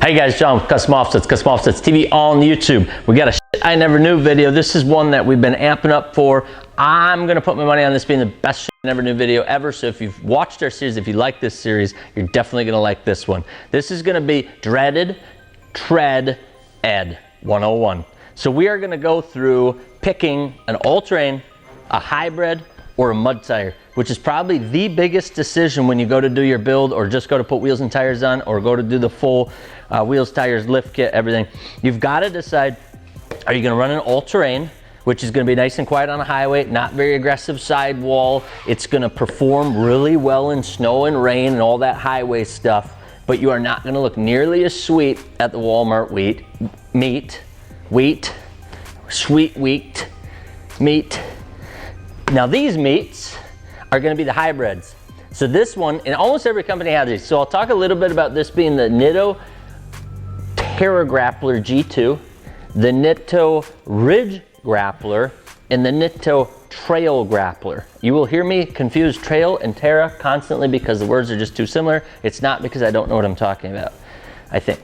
Hey guys, John with Custom Offsets TV on YouTube. We got a shit I never knew video. This is one that we've been amping up for. I'm gonna put my money on this being the best shit I never knew video ever. So if you've watched our series, if you like this series, you're definitely gonna like this one. This is gonna be Dreaded Tread Ed 101. So we are gonna go through picking an all-terrain, a hybrid, or a mud tire, which is probably the biggest decision when you go to do your build or just go to put wheels and tires on or go to do the full wheels, tires, lift kit, everything. You've got to decide, are you going to run an all-terrain, which is going to be nice and quiet on a highway, not very aggressive sidewall. It's going to perform really well in snow and rain and all that highway stuff, but you are not going to look nearly as sweet at the Walmart sweet meat. Now these meats are going to be the hybrids. So this one, and almost every company has these. So I'll talk a little bit about this being the Nitto Terra Grappler G2, the Nitto Ridge Grappler, and the Nitto Trail Grappler. You will hear me confuse Trail and Terra constantly because the words are just too similar. It's not because I don't know what I'm talking about, I think.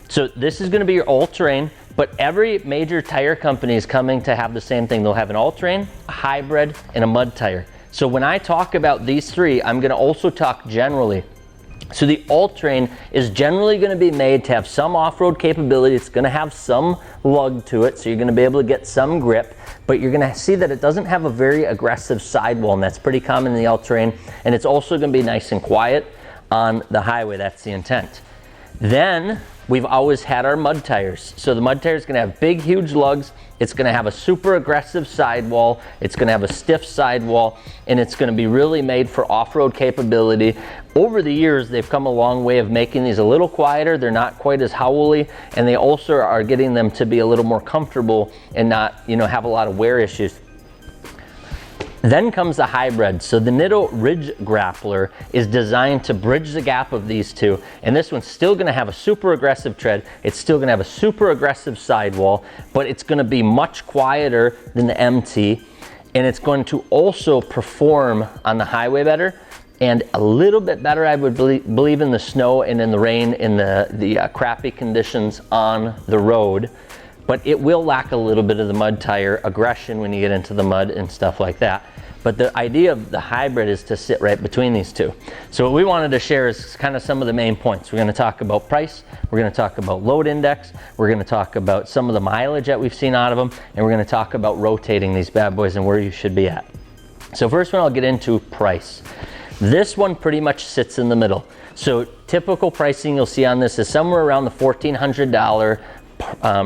So this is going to be your all-terrain, but every major tire company is coming to have the same thing. They'll have an all-terrain, a hybrid, and a mud tire. So when I talk about these three, I'm going to also talk generally. So the all-terrain is generally going to be made to have some off-road capability. It's going to have some lug to it, so you're going to be able to get some grip, but you're going to see that it doesn't have a very aggressive sidewall, and that's pretty common in the all-terrain, and it's also going to be nice and quiet on the highway. That's the intent. Then we've always had our mud tires. So the mud tire is going to have big, huge lugs. It's going to have a super aggressive sidewall. It's going to have a stiff sidewall, and it's going to be really made for off-road capability. Over the years, they've come a long way of making these a little quieter. They're not quite as howly, and they also are getting them to be a little more comfortable and not, have a lot of wear issues. Then comes the hybrid. So the Nitto Ridge Grappler is designed to bridge the gap of these two. And this one's still gonna have a super aggressive tread. It's still gonna have a super aggressive sidewall, but it's gonna be much quieter than the MT. And it's going to also perform on the highway better and a little bit better, I would believe, in the snow and in the rain, in the crappy conditions on the road. But it will lack a little bit of the mud tire aggression when you get into the mud and stuff like that. But the idea of the hybrid is to sit right between these two. So what we wanted to share is kind of some of the main points. We're going to talk about price, we're going to talk about load index, we're going to talk about some of the mileage that we've seen out of them, and we're going to talk about rotating these bad boys and where you should be at. So first one, I'll get into price. This one pretty much sits in the middle. So typical pricing you'll see on this is somewhere around the $1,400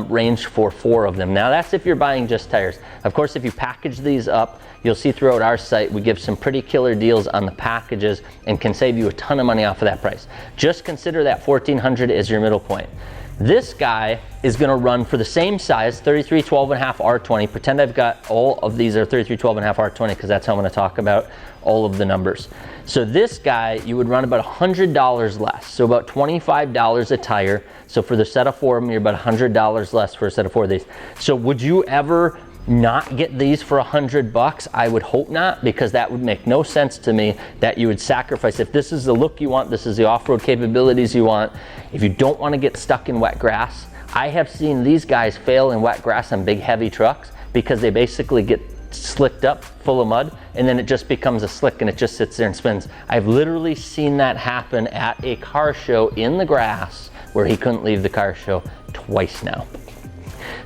range for 4 of them. Now that's if you're buying just tires. Of course, if you package these up, you'll see throughout our site we give some pretty killer deals on the packages and can save you a ton of money off of that price. Just consider that $1,400 as your middle point. This guy is going to run for the same size, 33 12.5 R20. Pretend I've got all of these are 33 12.5 R20 because that's how I'm going to talk about all of the numbers. So this guy, you would run about $100 less, so about $25 a tire. So for the set of 4 of them, you're about $100 less for a set of 4 of these. So would you ever not get these for $100? I would hope not, because that would make no sense to me that you would sacrifice. If this is the look you want, this is the off-road capabilities you want, if you don't want to get stuck in wet grass, I have seen these guys fail in wet grass on big heavy trucks because they basically get slicked up full of mud and then it just becomes a slick and it just sits there and spins. I've literally seen that happen at a car show in the grass where he couldn't leave the car show twice now.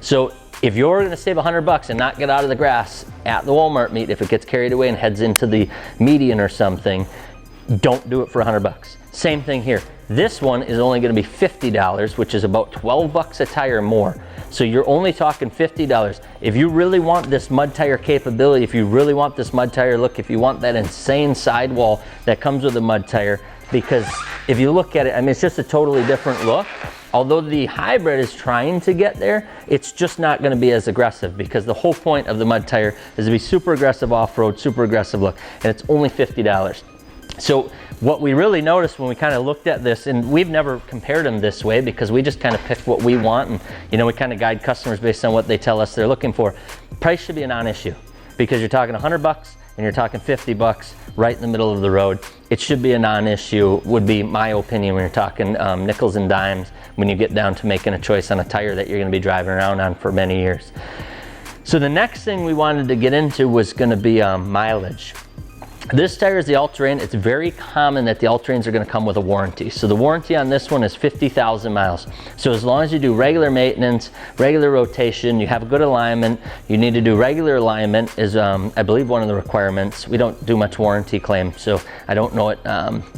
So if you're going to save $100 and not get out of the grass at the Walmart meet, if it gets carried away and heads into the median or something, don't do it for $100. Same thing here. This one is only going to be $50, which is about $12 a tire more. So you're only talking $50. If you really want this mud tire capability, if you really want this mud tire look, if you want that insane sidewall that comes with a mud tire, because if you look at it, I mean, it's just a totally different look. Although the hybrid is trying to get there, it's just not going to be as aggressive because the whole point of the mud tire is to be super aggressive off-road, super aggressive look, and it's only $50. So what we really noticed when we kind of looked at this, and we've never compared them this way because we just kind of pick what we want and we kind of guide customers based on what they tell us they're looking for. Price should be a non-issue because you're talking $100 and you're talking $50 right in the middle of the road. it should be a non-issue, would be my opinion when you're talking nickels and dimes, when you get down to making a choice on a tire that you're gonna be driving around on for many years. So the next thing we wanted to get into was gonna be mileage. This tire is the all-terrain. It's very common that the all-terrains are gonna come with a warranty. So the warranty on this one is 50,000 miles. So as long as you do regular maintenance, regular rotation, you have a good alignment, you need to do regular alignment is, I believe, one of the requirements. We don't do much warranty claim, so I don't know it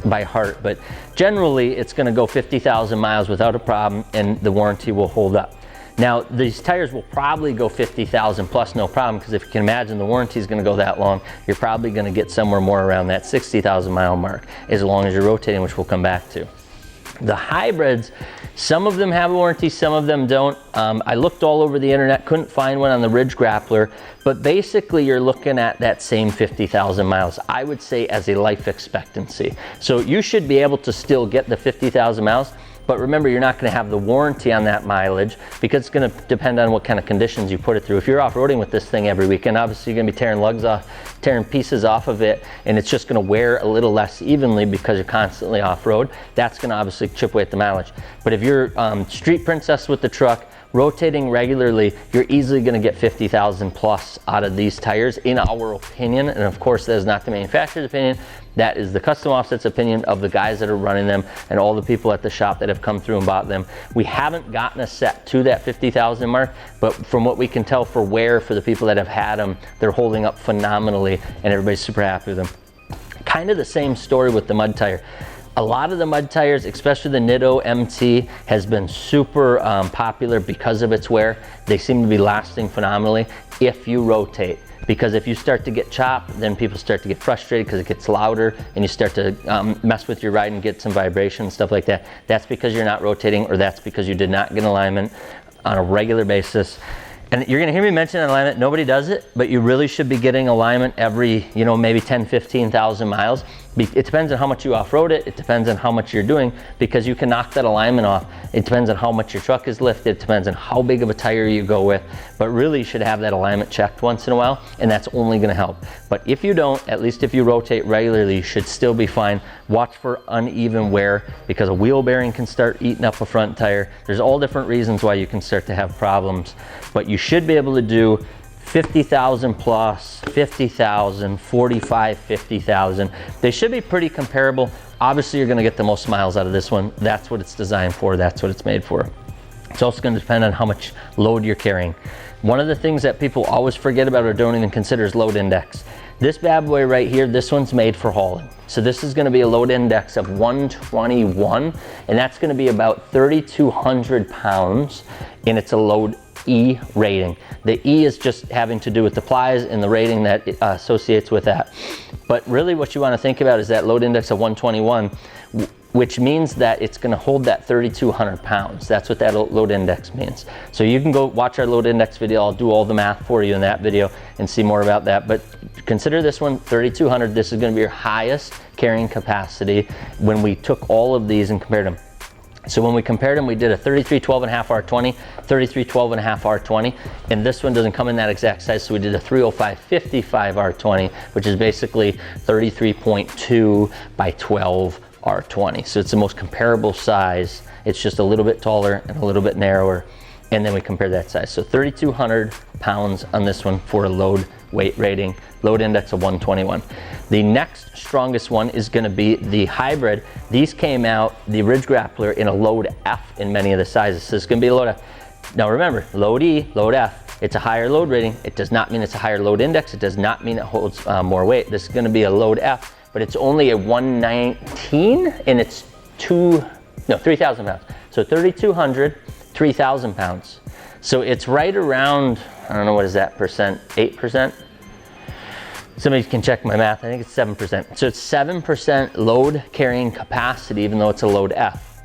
by heart, but generally it's gonna go 50,000 miles without a problem and the warranty will hold up. Now, these tires will probably go 50,000 plus no problem, because if you can imagine the warranty is gonna go that long, you're probably gonna get somewhere more around that 60,000 mile mark, as long as you're rotating, which we'll come back to. The hybrids, some of them have a warranty, some of them don't. I looked all over the internet, couldn't find one on the Ridge Grappler, but basically you're looking at that same 50,000 miles, I would say, as a life expectancy. So you should be able to still get the 50,000 miles, but remember, you're not gonna have the warranty on that mileage, because it's gonna depend on what kind of conditions you put it through. If you're off-roading with this thing every weekend, obviously you're gonna be tearing lugs off, tearing pieces off of it, and it's just gonna wear a little less evenly because you're constantly off-road. That's gonna obviously chip away at the mileage. But if you're street princess with the truck, rotating regularly, you're easily gonna get 50,000 plus out of these tires, in our opinion. And of course, that is not the manufacturer's opinion. That is the Custom Offset's opinion of the guys that are running them and all the people at the shop that have come through and bought them. We haven't gotten a set to that 50,000 mark, but from what we can tell for wear, for the people that have had them, they're holding up phenomenally and everybody's super happy with them. Kind of the same story with the mud tire. A lot of the mud tires, especially the Nitto MT, has been super popular because of its wear. They seem to be lasting phenomenally if you rotate. Because if you start to get chopped, then people start to get frustrated because it gets louder and you start to mess with your ride and get some vibration and stuff like that. That's because you're not rotating, or that's because you did not get alignment on a regular basis. And you're gonna hear me mention alignment, nobody does it, but you really should be getting alignment every, maybe 10, 15,000 miles. It depends on how much you off-road it, it depends on how much you're doing, because you can knock that alignment off. It depends on how much your truck is lifted, it depends on how big of a tire you go with, but really you should have that alignment checked once in a while, and that's only gonna help. But if you don't, at least if you rotate regularly, you should still be fine. Watch for uneven wear, because a wheel bearing can start eating up a front tire. There's all different reasons why you can start to have problems, but you should be able to do 50,000 plus, 50,000, 45, 50,000. They should be pretty comparable. Obviously, you're gonna get the most miles out of this one. That's what it's designed for, that's what it's made for. It's also gonna depend on how much load you're carrying. One of the things that people always forget about or don't even consider is load index. This bad boy right here, this one's made for hauling. So this is gonna be a load index of 121, and that's gonna be about 3,200 pounds, and it's a load E rating. The E is just having to do with the plies and the rating that it associates with that. But really what you want to think about is that load index of 121, which means that it's going to hold that 3,200 pounds. That's what that load index means. So you can go watch our load index video. I'll do all the math for you in that video and see more about that. But consider this one 3,200. This is going to be your highest carrying capacity when we took all of these and compared them. So when we compared them, we did a 3312.5 R20, 3312.5 R20, and this one doesn't come in that exact size, so we did a 305.55 R20, which is basically 33.2 by 12 R20. So it's the most comparable size. It's just a little bit taller and a little bit narrower, and then we compare that size. So 3,200 pounds on this one for a load weight rating, load index of 121. The next strongest one is gonna be the hybrid. These came out, the Ridge Grappler, in a load F in many of the sizes. So it's gonna be a load F. Now remember, load E, load F, it's a higher load rating. It does not mean it's a higher load index. It does not mean it holds more weight. This is gonna be a load F, but it's only a 119 and it's 3,000 pounds. So 3,200, 3,000 pounds. So it's right around, I don't know, what is that percent, 8%? Somebody can check my math, I think it's 7%. So it's 7% load carrying capacity, even though it's a load F.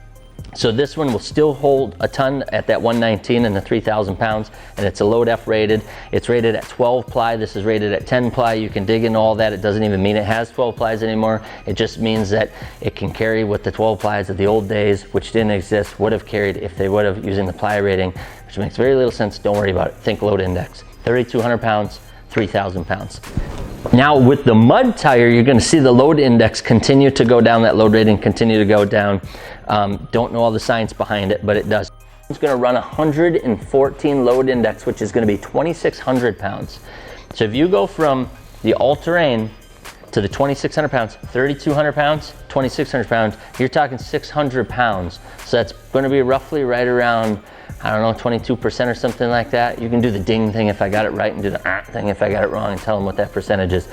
So this one will still hold a ton at that 119 and the 3,000 pounds, and it's a load F rated. It's rated at 12 ply, this is rated at 10 ply. You can dig into all that. It doesn't even mean it has 12 plies anymore. It just means that it can carry what the 12 plies of the old days, which didn't exist, would have carried if they would have, using the ply rating, which makes very little sense. Don't worry about it. Think load index. 3,200 pounds, 3,000 pounds. Now with the mud tire, you're going to see the load index continue to go down, that load rating continue to go down. Don't know all the science behind it, but it does. It's going to run 114 load index, which is going to be 2,600 pounds. So if you go from the all-terrain to the 2,600 pounds, 3,200 pounds, 2,600 pounds, you're talking 600 pounds. So that's going to be roughly right around, I don't know, 22% or something like that. You can do the ding thing if I got it right and do the thing if I got it wrong and tell them what that percentage is.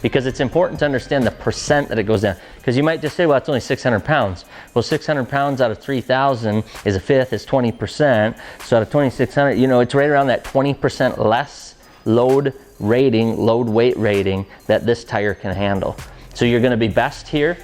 Because it's important to understand the percent that it goes down. Because you might just say, well, it's only 600 pounds. Well, 600 pounds out of 3,000 is a fifth, is 20%. So out of 2,600, you know, it's right around that 20% less load rating, load weight rating that this tire can handle. So you're going to be best here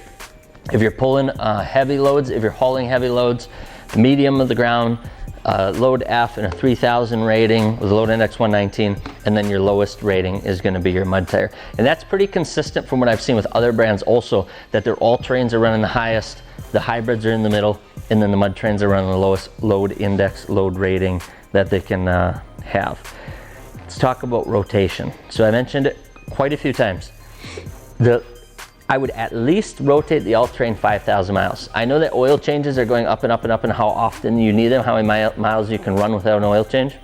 if you're pulling heavy loads, if you're hauling heavy loads, medium of the ground, load F and a 3,000 rating with a load index 119, and then your lowest rating is going to be your mud tire. And that's pretty consistent from what I've seen with other brands also, that their all-terrains are running the highest, the hybrids are in the middle, and then the mud trains are running the lowest load index, load rating that they can have. Let's talk about rotation. So I mentioned it quite a few times. I would at least rotate the all-terrain 5,000 miles. I know that oil changes are going up and up and up, and how often you need them, how many miles you can run without an oil change.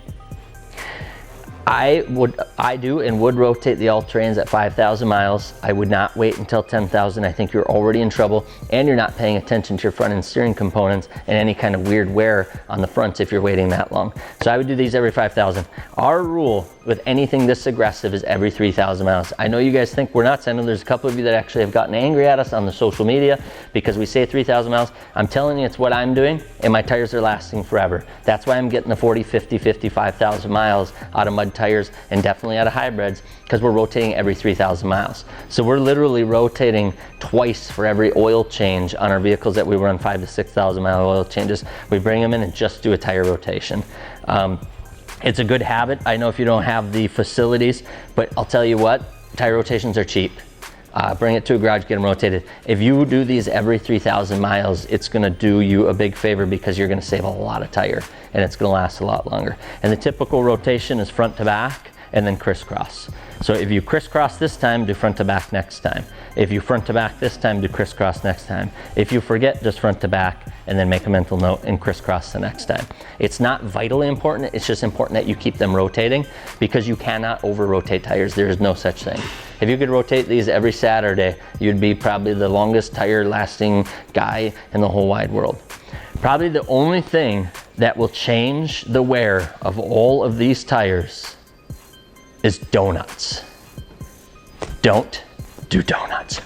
I do and would rotate the all-terrains at 5,000 miles. I would not wait until 10,000. I think you're already in trouble, and you're not paying attention to your front end steering components and any kind of weird wear on the fronts if you're waiting that long. So I would do these every 5,000. Our rule with anything this aggressive is every 3,000 miles. I know you guys think we're nuts. I know there's a couple of you that actually have gotten angry at us on the social media because we say 3,000 miles. I'm telling you, it's what I'm doing, and my tires are lasting forever. That's why I'm getting the 40, 50, 55,000 miles out of mud tires and definitely out of hybrids, because we're rotating every 3,000 miles. So we're literally rotating twice for every oil change on our vehicles that we run 5,000 to 6,000 mile oil changes. We bring them in and just do a tire rotation. It's a good habit. I know if you don't have the facilities, but I'll tell you what, tire rotations are cheap. Bring it to a garage, get them rotated. If you do these every 3,000 miles, it's gonna do you a big favor because you're gonna save a lot of tire and it's gonna last a lot longer. And the typical rotation is front to back and then crisscross. So if you crisscross this time, do front to back next time. If you front to back this time, do crisscross next time. If you forget, just front to back and then make a mental note and crisscross the next time. It's not vitally important, it's just important that you keep them rotating because you cannot over-rotate tires. There is no such thing. If you could rotate these every Saturday, you'd be probably the longest tire lasting guy in the whole wide world. Probably the only thing that will change the wear of all of these tires is donuts. Don't do donuts.